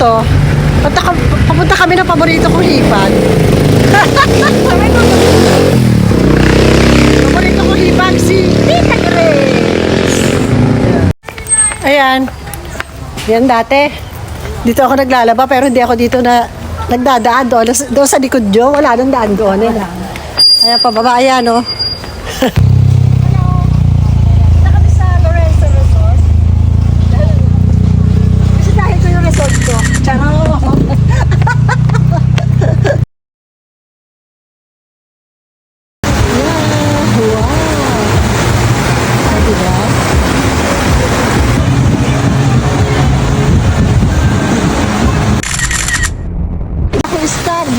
to. Papunta kami ng paborito kong hipan. Paborito kong hipan, si Tita Grace. Ayan. Yan dati. Dito ako naglalaba pero hindi ako dito na nagdadaan doon sa likod nyo. Wala nang daan doon. Ayan, pababa. Ayan, oh.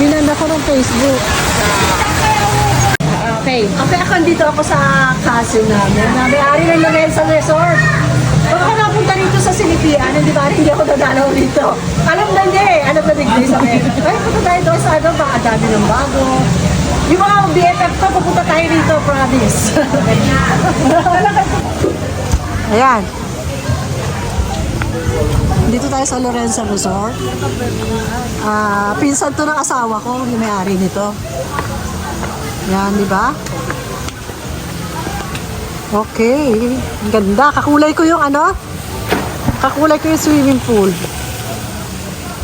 Binan ako ng Facebook. Okay. Okay, ako dito ako sa cousin namin na may-ari ng Lorenzo Resort. Kung ako napunta dito sa Silipian, hindi ba hindi ako dadalaw dito. Alam na niya eh. Alam na digdi sa akin. Ay, punta tayo doon sa ano, baka dami ng bago. Yung mga BFF ko, pupunta tayo dito, promise. Ayan. Dito tayo sa Lorenzo Resort. Pinsan to ng asawa ko, yung may-ari nito. Yan, di ba? Okay. Ang ganda. Kakulay ko yung ano? Kakulay ko yung swimming pool.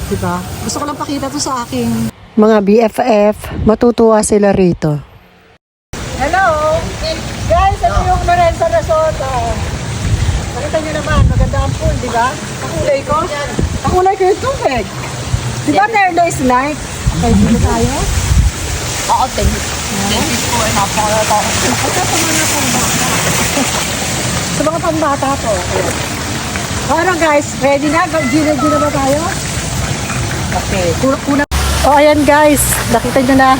Di ba? Gusto ko lang pakita to sa aking mga BFF. Matutuwa sila rito. Hello! Guys, ito yung Lorenzo Resort. Nakita nyo naman, maganda ang pool, di ba? Kakulay ko? Kakulay ko yung tubig. Di ba Terno is life? Okay, dito tayo? Oo, thank po. Napakalato. Ito sa mga pambata. Sa mga pambata to. Ano guys, ready na? Gina na ba tayo? Okay. Kuna. Oh, ayan guys. Nakita nyo na.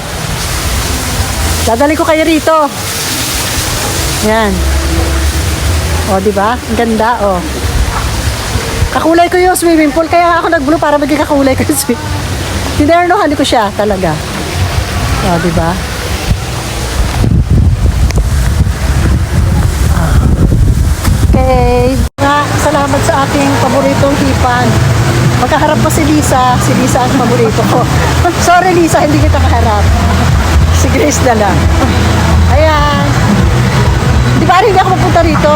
Dadali ko kayo rito. Ayan. O, di ba? Ang ganda, o. Kakulay ko yung swimming pool, kaya ako nag-blue para maging kakulay ko yung swimming pool. Tinernohan ko siya talaga. O, di ba? Okay. Salamat sa aking paboritong hipan. Magkaharap pa si Lisa. Si Lisa ang paborito ko. Sorry Lisa, hindi kita kaharap. Si Grace na lang. Ayan. Di ba rin hindi ako mapunta rito?